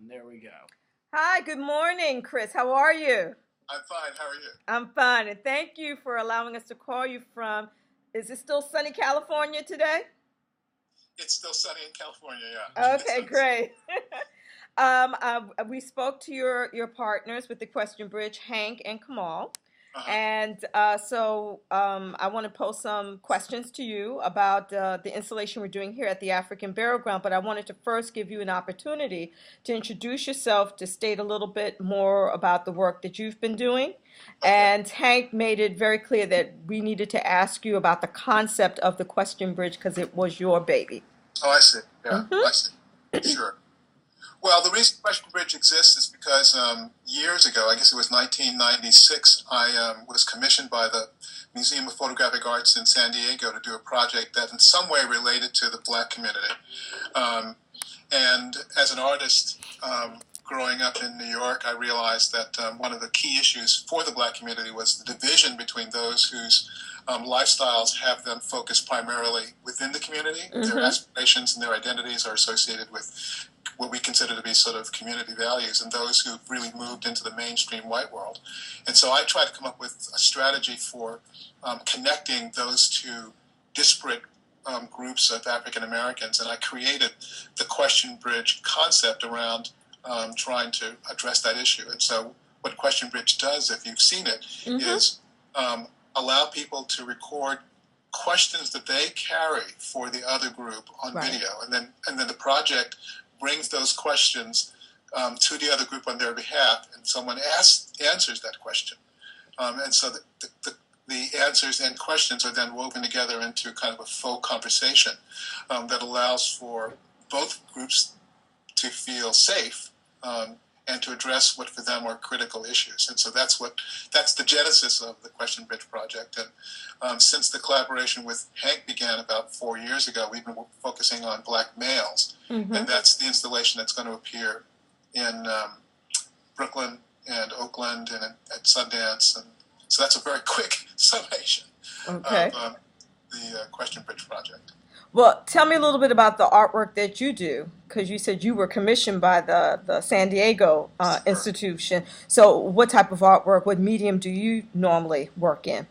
There we go. Hi, good morning, Chris. How are you? I'm fine. How are you? I'm fine, and thank you for allowing us to call you from. Is it still sunny California today? It's still sunny in California, yeah. Okay, great. We spoke to your partners with the Question Bridge, Hank and Kamal. And I want to pose some questions to you about the installation we're doing here at the African Burial Ground, but I wanted to first give you an opportunity to introduce yourself, to state a little bit more about the work that you've been doing. And Hank made it very clear that we needed to ask you about the concept of the Question Bridge because it was your baby. Oh, I see. Yeah, I see. Sure. Well, the reason Question Bridge exists is because years ago, I guess it was 1996, I was commissioned by the Museum of Photographic Arts in San Diego to do a project that in some way related to the Black community. And as an artist, growing up in New York, I realized that one of the key issues for the Black community was the division between those whose lifestyles have them focused primarily within the community. Their aspirations and their identities are associated with what we consider to be sort of community values, and those who've really moved into the mainstream white world. And so I tried to come up with a strategy for connecting those two disparate groups of African Americans, and I created the Question Bridge concept around trying to address that issue. And so what Question Bridge does, if you've seen it, is allow people to record questions that they carry for the other group on video, and then the project brings those questions to the other group on their behalf, and someone answers that question. And so the answers and questions are then woven together into kind of a faux conversation that allows for both groups to feel safe and to address what for them are critical issues. And so that's the genesis of the Question Bridge project. And since the collaboration with Hank began about 4 years ago, we've been focusing on Black males. And that's the installation that's going to appear in Brooklyn and Oakland and at Sundance. And so that's a very quick summation of the Question Bridge project. Well, tell me a little bit about the artwork that you do, because you said you were commissioned by the San Diego institution. So what type of artwork, what medium do you normally work in?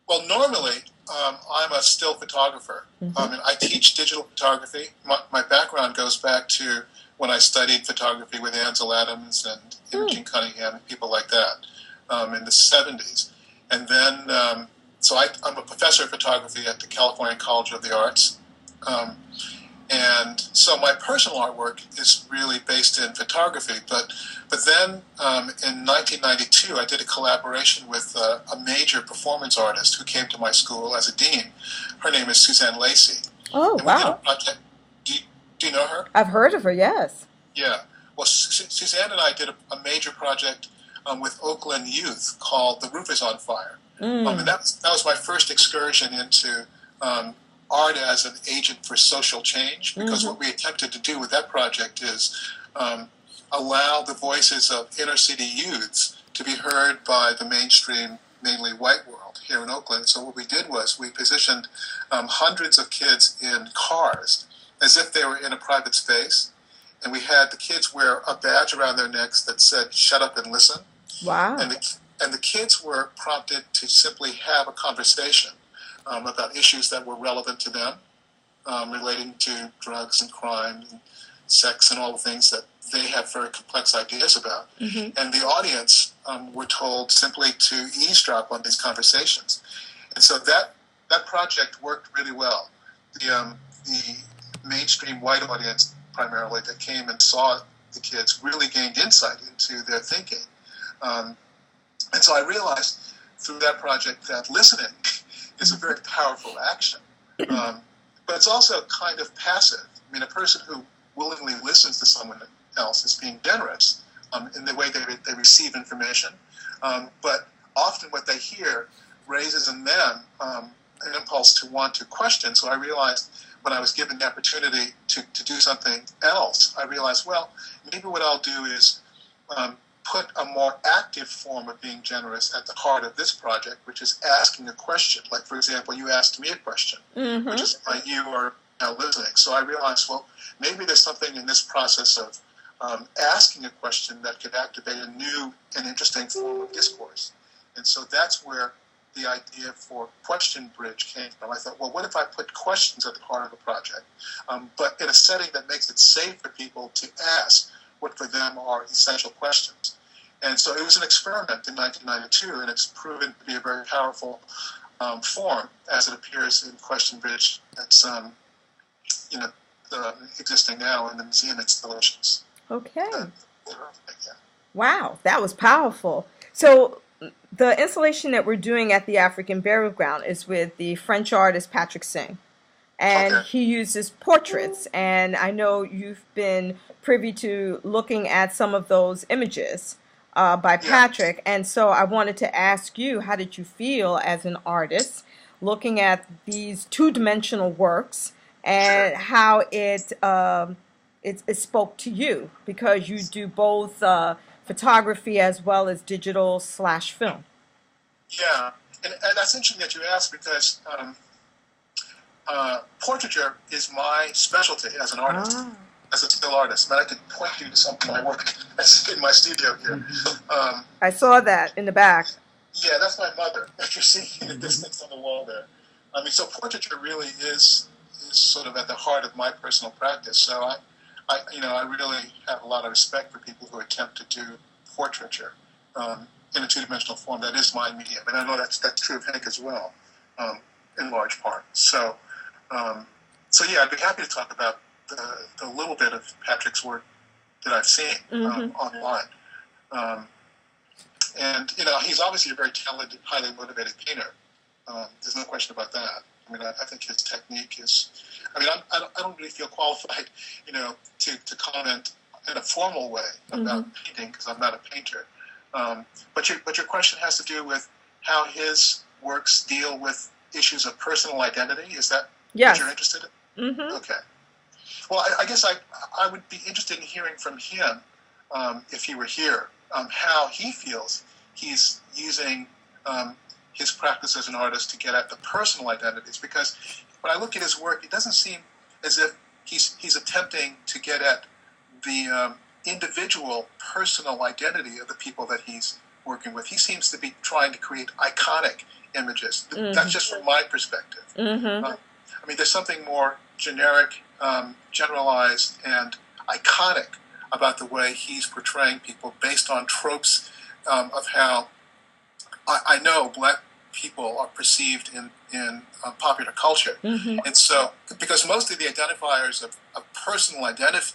Well, normally I'm a still photographer. And I teach digital photography. My background goes back to when I studied photography with Ansel Adams and Imogen Cunningham and people like that in the 70s. And then, so I'm a professor of photography at the California College of the Arts. And so my personal artwork is really based in photography, but then in 1992 I did a collaboration with a major performance artist who came to my school as a dean. Her name is Suzanne Lacey. Oh, and wow. We did a project. Do you know her? I've heard of her, yes. Yeah. Well, Suzanne and I did a major project with Oakland youth called The Roof is on Fire. And that was my first excursion into art as an agent for social change, because what we attempted to do with that project is allow the voices of inner city youths to be heard by the mainstream, mainly white world here in Oakland. So what we did was we positioned hundreds of kids in cars as if they were in a private space, and we had the kids wear a badge around their necks that said, "Shut up and listen." Wow. And the kids were prompted to simply have a conversation about issues that were relevant to them, relating to drugs and crime and sex and all the things that they have very complex ideas about. And the audience were told simply to eavesdrop on these conversations. And so that project worked really well. The mainstream white audience, primarily, that came and saw the kids really gained insight into their thinking. And so I realized through that project that listening is a very powerful action. But it's also kind of passive. I mean, a person who willingly listens to someone else is being generous in the way they receive information. But often what they hear raises in them an impulse to want to question. So I realized when I was given the opportunity to do something else, I realized, well, maybe what I'll do is put a more active form of being generous at the heart of this project, which is asking a question. Like, for example, you asked me a question, which is why you are now listening. So I realized, well, maybe there's something in this process of asking a question that could activate a new and interesting form of discourse. And so that's where the idea for Question Bridge came from. I thought, well, what if I put questions at the heart of a project, but in a setting that makes it safe for people to ask what for them are essential questions. And so it was an experiment in 1992, and it's proven to be a very powerful form as it appears in Question Bridge that's existing now in the museum installations. Okay. Yeah. Wow, that was powerful. So the installation that we're doing at the African Burial Ground is with the French artist Patrick Singh. And Okay. he uses portraits. And I know you've been privy to looking at some of those images by Patrick. And so I wanted to ask you, how did you feel as an artist looking at these two-dimensional works and how it spoke to you? Because you do both photography as well as digital/film. Yeah, and that's interesting that you asked because portraiture is my specialty as an artist, as a still artist. But I could point you to something I work that's in my studio here. I saw that in the back. Yeah, that's my mother that you're seeing in the distance on the wall there. I mean, so portraiture really is sort of at the heart of my personal practice. So I really have a lot of respect for people who attempt to do portraiture in a two-dimensional form. That is my medium, and I know that's true of Hank as well, in large part. So yeah, I'd be happy to talk about the little bit of Patrick's work that I've seen online. And he's obviously a very talented, highly motivated painter. There's no question about that. I mean, I think his technique is. I mean, I don't really feel qualified, to comment in a formal way about painting because I'm not a painter. But your question has to do with how his works deal with issues of personal identity. Is that what you're interested in? Okay. Well, I guess I would be interested in hearing from him, if he were here, how he feels he's using his practice as an artist to get at the personal identities. Because when I look at his work, it doesn't seem as if he's attempting to get at the individual personal identity of the people that he's working with. He seems to be trying to create iconic images. That's just from my perspective. I mean, there's something more generic, generalized, and iconic about the way he's portraying people based on tropes of how I know black people are perceived in popular culture. And so, because most of the identifiers of personal identity,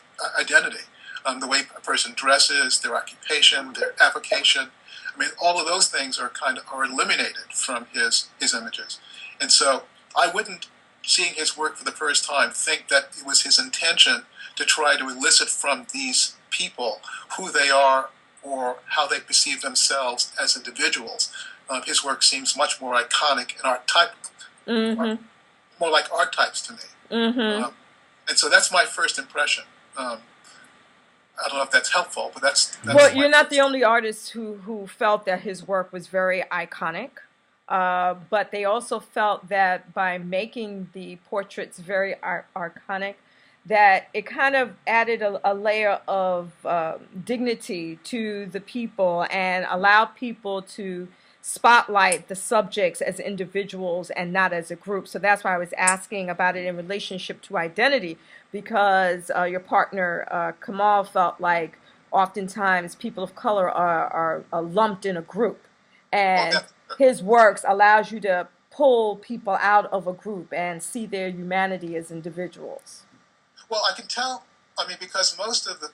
the way a person dresses, their occupation, their avocation, I mean, all of those things are eliminated from his images. And so I wouldn't, seeing his work for the first time, think that it was his intention to try to elicit from these people who they are or how they perceive themselves as individuals. His work seems much more iconic and archetypal, more like archetypes to me. And so that's my first impression. I don't know if that's helpful, but that's well, you're not the only artist who felt that his work was very iconic, but they also felt that by making the portraits very iconic, that it kind of added a layer of dignity to the people and allowed people to spotlight the subjects as individuals and not as a group. So that's why I was asking about it in relationship to identity, because your partner, Kamal, felt like oftentimes people of color are lumped in a group. And his works allows you to pull people out of a group and see their humanity as individuals. Well, I can tell, because most of the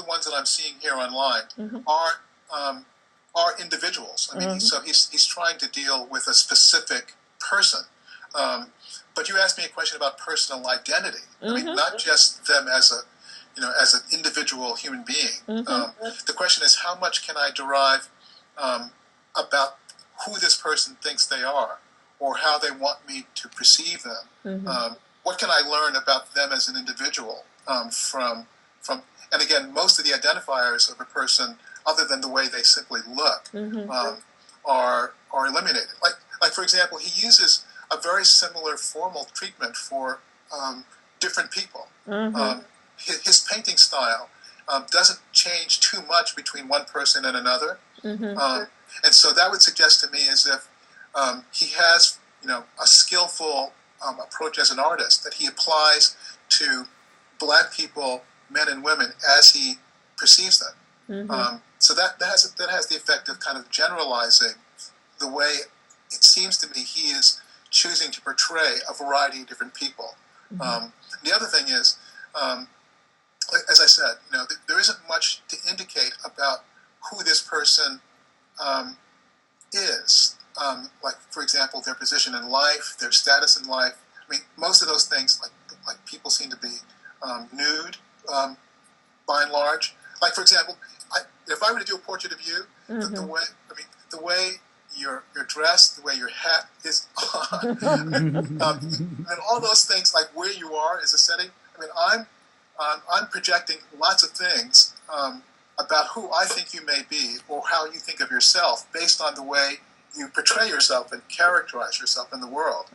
ones that I'm seeing here online are individuals. So he's trying to deal with a specific person. But you asked me a question about personal identity. Not just them as an individual human being. The question is, how much can I derive about who this person thinks they are, or how they want me to perceive them? What can I learn about them as an individual from? And again, most of the identifiers of a person, other than the way they simply look, are eliminated. Like for example, he uses a very similar formal treatment for different people. his painting style doesn't change too much between one person and another. And so that would suggest to me as if he has, a skillful approach as an artist that he applies to black people, men and women, as he perceives them. So that has the effect of kind of generalizing the way it seems to me he is choosing to portray a variety of different people. The other thing is, as I said, there isn't much to indicate about who this person is. Like, for example, their position in life, their status in life. I mean, most of those things, like people seem to be nude, by and large. Like, for example, if I were to do a portrait of you, the way you're dressed, the way your hat is on, and all those things, like where you are as a setting. I mean, I'm projecting lots of things about who I think you may be or how you think of yourself based on the way you portray yourself and characterize yourself in the world.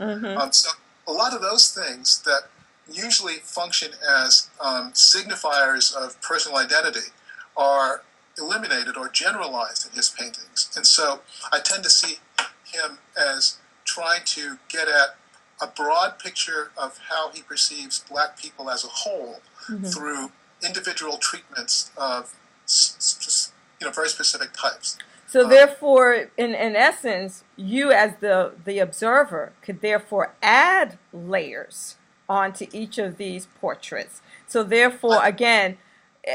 So a lot of those things that usually function as signifiers of personal identity are eliminated or generalized in his paintings. And so I tend to see him as trying to get at a broad picture of how he perceives black people as a whole through individual treatments of very specific types. So therefore, in essence, you as the observer could therefore add layers onto each of these portraits. So therefore, again,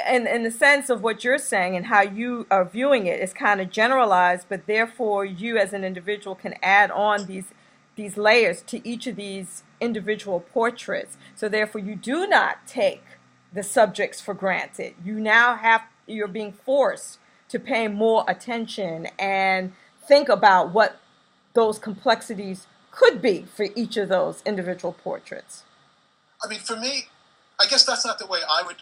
in the sense of what you're saying and how you are viewing it is kind of generalized, but therefore you as an individual can add on these layers to each of these individual portraits. So therefore you do not take the subjects for granted. You're being forced to pay more attention and think about what those complexities could be for each of those individual portraits. I mean, for me, I guess that's not the way I would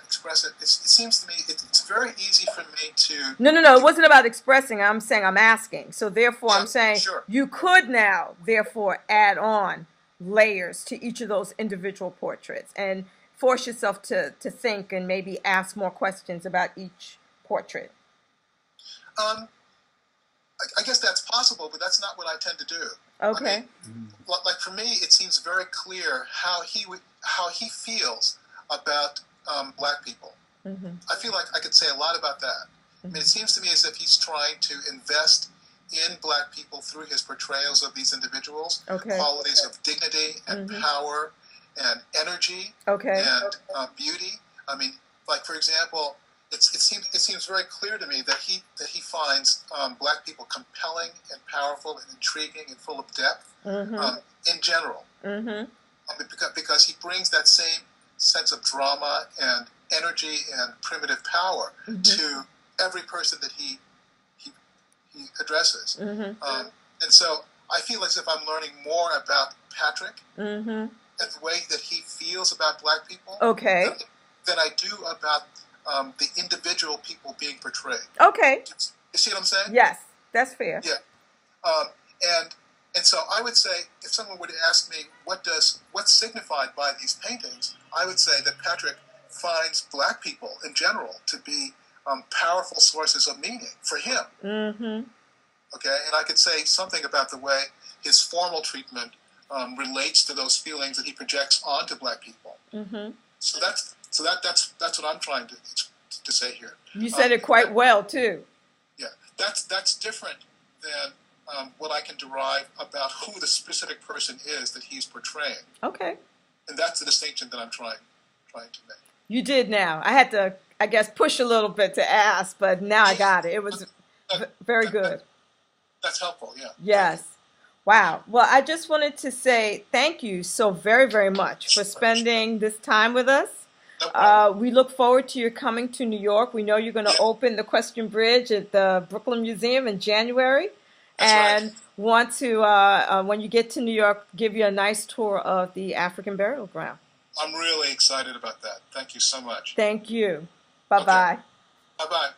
express it. It seems to me it's very easy for me to... No, it wasn't about expressing. I'm saying I'm asking. So therefore I'm saying sure. You could now therefore add on layers to each of those individual portraits and force yourself to think and maybe ask more questions about each portrait. I guess that's possible, but that's not what I tend to do. Okay. I mean, like for me, it seems very clear how he feels about black people. I feel like I could say a lot about that. I mean, it seems to me as if he's trying to invest in black people through his portrayals of these individuals, qualities of dignity and power and energy and beauty. I mean, like for example, it seems very clear to me that he finds black people compelling and powerful and intriguing and full of depth in general, because he brings that same sense of drama and energy and primitive power to every person that he addresses. And so I feel as if I'm learning more about Patrick and the way that he feels about black people than I do about the individual people being portrayed. Okay. You see what I'm saying? Yes, that's fair. Yeah. And so I would say, if someone were to ask me what's signified by these paintings, I would say that Patrick finds black people in general to be powerful sources of meaning for him. Okay, and I could say something about the way his formal treatment relates to those feelings that he projects onto black people. So that's what I'm trying to say here. You said it quite well too. Yeah, that's different than what I can derive about who the specific person is that he's portraying. Okay. And that's the distinction that I'm trying to make. You did now. I had to, I guess, push a little bit to ask, but now I got it. It was very good. That's helpful, yeah. Yes. Wow. Well, I just wanted to say thank you so very, very much for spending this time with us. We look forward to your coming to New York. We know you're going to open the Question Bridge at the Brooklyn Museum in January. And want to, when you get to New York, give you a nice tour of the African burial ground. I'm really excited about that. Thank you so much. Thank you. Bye-bye. Okay. Bye-bye.